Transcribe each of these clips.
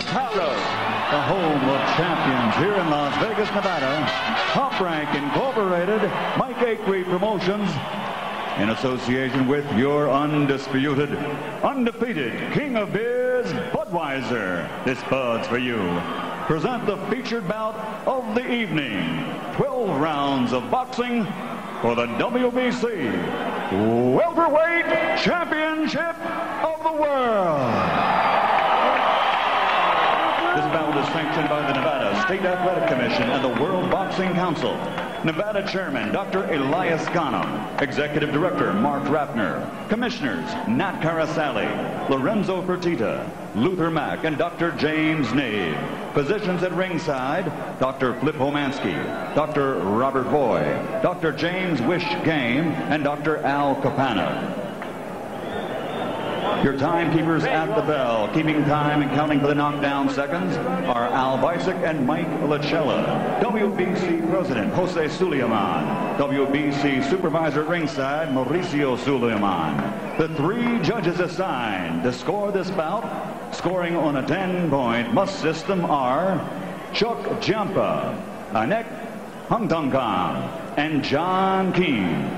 Palace, the home of champions here in Las Vegas, Nevada. Top Rank Incorporated, Mike Acree Promotions, in association with your undisputed, undefeated King of Beers, Budweiser. This Bud's for you. Present the featured bout of the evening. 12 rounds of boxing for the WBC Welterweight Championship of the World. This bout is sanctioned by the Nevada State Athletic Commission and the World Boxing Council. Nevada Chairman Dr. Elias Ghanem, Executive Director Mark Rappner, Commissioners Nat Carasali, Lorenzo Fertitta, Luther Mack, and Dr. James Nave. Physicians at ringside, Dr. Flip Homansky, Dr. Robert Boy, Dr. James Wish Game, and Dr. Al Capana. Your timekeepers at the bell, keeping time and counting for the knockdown seconds, are Al Bisick and Mike Lachella. WBC President Jose Sulaiman. WBC Supervisor at ringside Mauricio Sulaiman. The 3 judges assigned to score this bout, scoring on a 10-point must system, are Chuck Giampa, Anek, Hongtongkam, and John Keane.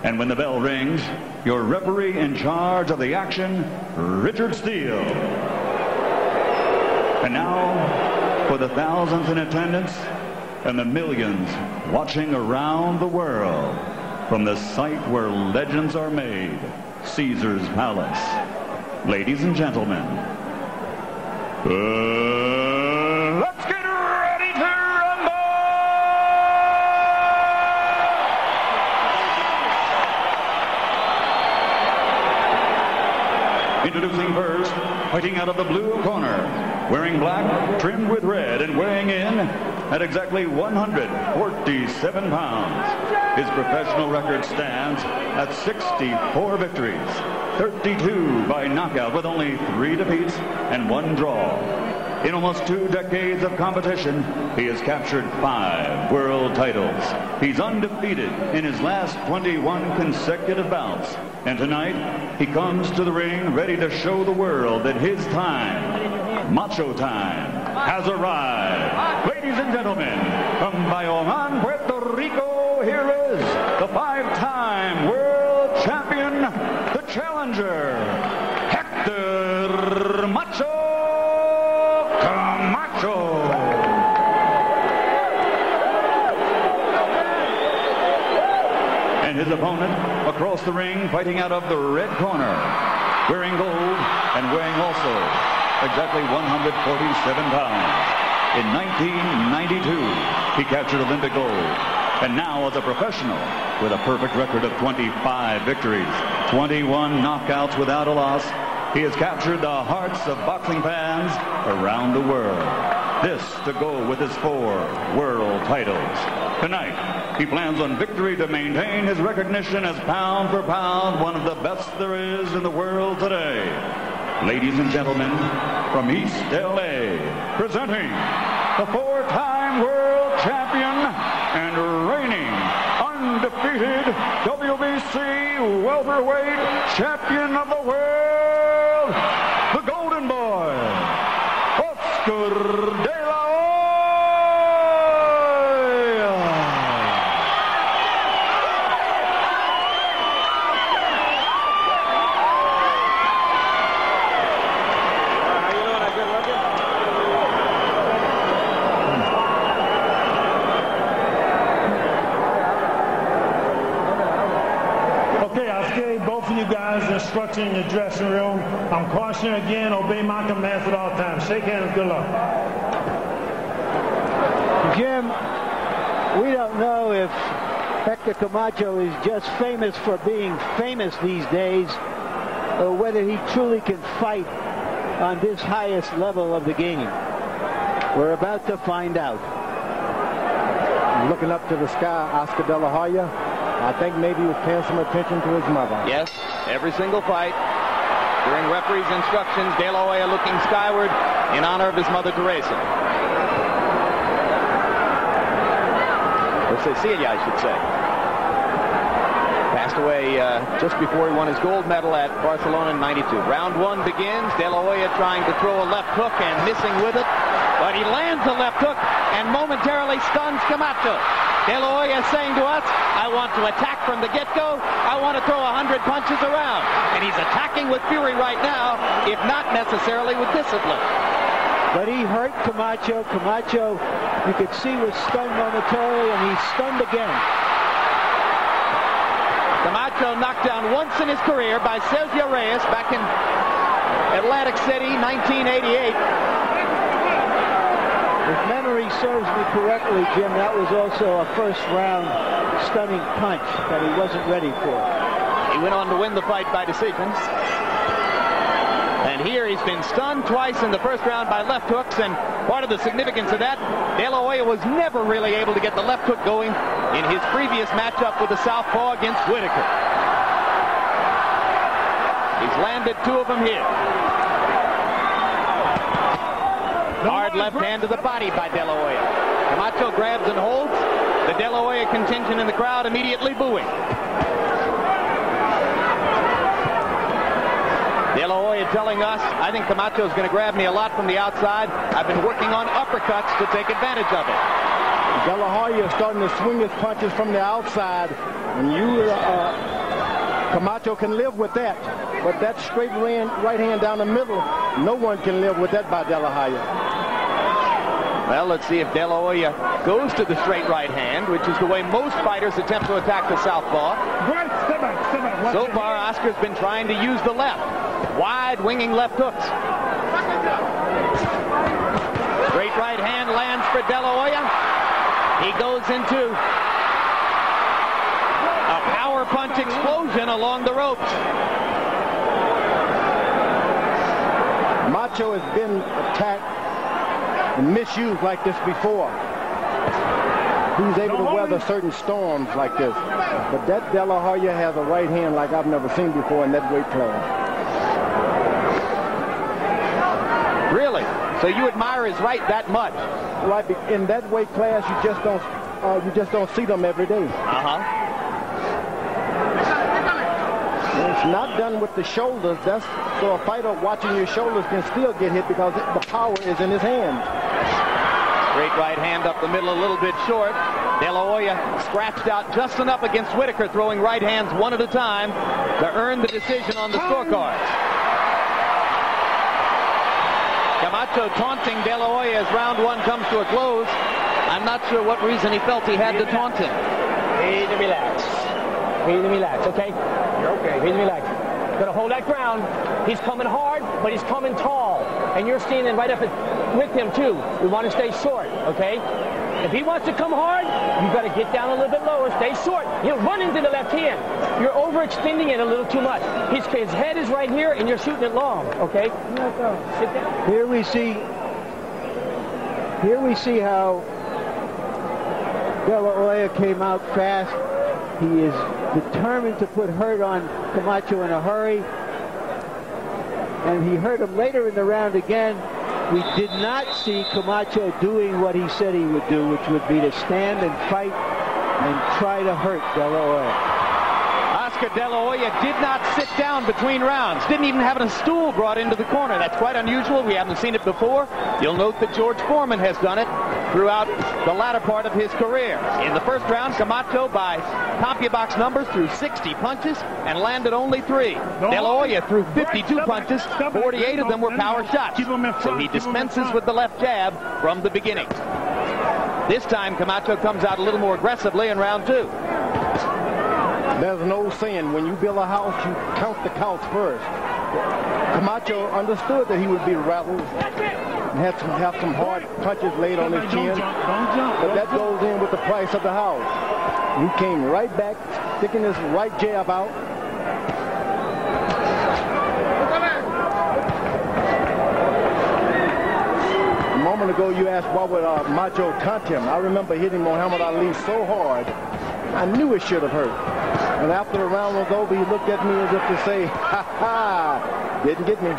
And when the bell rings, your referee in charge of the action, Richard Steele. And now, for the thousands in attendance and the millions watching around the world, from the site where legends are made, Caesar's Palace. Ladies and gentlemen, let's get ready to rumble! Introducing first, fighting out of the blue corner, wearing black, trimmed with red, and weighing in at exactly 147 pounds. His professional record stands at 64 victories, 32 by knockout with only 3 defeats and 1 draw. In almost 2 decades of competition, he has captured 5 world titles. He's undefeated in his last 21 consecutive bouts. And tonight, he comes to the ring ready to show the world that his time, Macho time, has arrived. Ladies and gentlemen, from Bayongan, Puerto Rico, here is the 5-time world champion, the challenger, Hector Macho Camacho. And his opponent across the ring, fighting out of the red corner, wearing gold and weighing also exactly 147 pounds. In 1992, he captured Olympic gold. And now as a professional, with a perfect record of 25 victories, 21 knockouts without a loss, he has captured the hearts of boxing fans around the world. This to go with his 4 world titles. Tonight, he plans on victory to maintain his recognition as pound for pound one of the best there is in the world today. Ladies and gentlemen, from East LA, presenting the 4-time world champion and reigning undefeated WBC welterweight champion of the world, the Golden Boy, Oscar de la Hoya. Instruction in your dressing room. I'm cautioning again, obey my commands at all times. Shake hands, good luck. Jim, we don't know if Hector Camacho is just famous for being famous these days, or whether he truly can fight on this highest level of the game. We're about to find out. Looking up to the sky, Oscar de la Hoya. I think maybe he was paying some attention to his mother. Yes, every single fight. During referee's instructions, De La Hoya looking skyward in honor of his mother, Teresa. Or Cecilia, I should say. Passed away just before he won his gold medal at Barcelona in '92. Round one begins. De La Hoya trying to throw a left hook and missing with it. But he lands a left hook and momentarily stuns Camacho. De La Hoya saying to us, I want to attack from the get-go. I want to throw 100 punches around. And he's attacking with fury right now, if not necessarily with discipline. But he hurt Camacho. Camacho, you could see, was stunned momentarily, and he's stunned again. Camacho knocked down once in his career by Sergio Reyes back in Atlantic City, 1988. If memory serves me correctly, Jim, that was also a first-round stunning punch that he wasn't ready for. He went on to win the fight by decision. And here he's been stunned twice in the first round by left hooks, and part of the significance of that, De La Hoya was never really able to get the left hook going in his previous matchup with the southpaw against Whitaker. He's landed two of them here. Hard left hand to the body by De La Hoya. Camacho grabs and holds. The De La Hoya contingent in the crowd immediately booing. De La Hoya telling us, I think Camacho's going to grab me a lot from the outside. I've been working on uppercuts to take advantage of it. De La Hoya is starting to swing his punches from the outside. And Camacho can live with that. But that straight right hand down the middle, no one can live with that by De La Hoya. Well, let's see if De La Hoya goes to the straight right hand, which is the way most fighters attempt to attack the southpaw. So far, Oscar's been trying to use the left. Wide winging left hooks. Straight right hand lands for De La Hoya. He goes into a power punch explosion along the ropes. Macho has been attacked and misused like this before. He's able to weather certain storms like this. But that De La Hoya has a right hand like I've never seen before in that weight class. Really? So you admire his right that much? Right, in that weight class, you just don't see them every day. It's not done with the shoulders. That's so a fighter watching your shoulders can still get hit because the power is in his hand. Straight right hand up the middle, a little bit short. De La Hoya scratched out just enough against Whitaker, throwing right hands one at a time to earn the decision on the scorecards. Camacho taunting De La Hoya as round one comes to a close. I'm not sure what reason he felt he had to taunt him. Breathe and relax. Breathe and relax, okay? You're okay. Breathe and relax. Gonna hold that ground. He's coming hard, but he's coming tall. And you're standing right up with him, too. We want to stay short, okay? If he wants to come hard, you've got to get down a little bit lower. Stay short. He'll run into the left hand. You're overextending it a little too much. His head is right here, and you're shooting it long, okay? Sit down. Here we see how De La Hoya came out fast. He is determined to put hurt on Camacho in a hurry. And he hurt him later in the round again. We did not see Camacho doing what he said he would do, which would be to stand and fight and try to hurt De La Hoya. Oscar De La Hoya did not sit down between rounds. Didn't even have a stool brought into the corner. That's quite unusual. We haven't seen it before. You'll note that George Foreman has done it throughout the latter part of his career. In the first round, Camacho, by CompuBox numbers, threw 60 punches and landed only 3. De La Hoya threw 52 punches. 48 of them were power shots. So he dispenses with the left jab from the beginning. This time, Camacho comes out a little more aggressively in round 2. There's no saying, when you build a house, you count the counts first. Camacho understood that he would be rattled and have some hard punches laid on his chin. But that goes in with the price of the house. He came right back, sticking his right jab out. A moment ago, you asked why would Macho taunt him. I remember hitting Muhammad Ali so hard, I knew it should have hurt. And after the round was over, he looked at me as if to say, ha ha, didn't get me.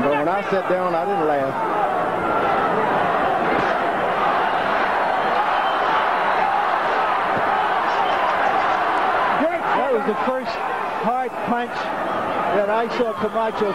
But when I sat down, I didn't laugh. the first hard punch that I saw Camacho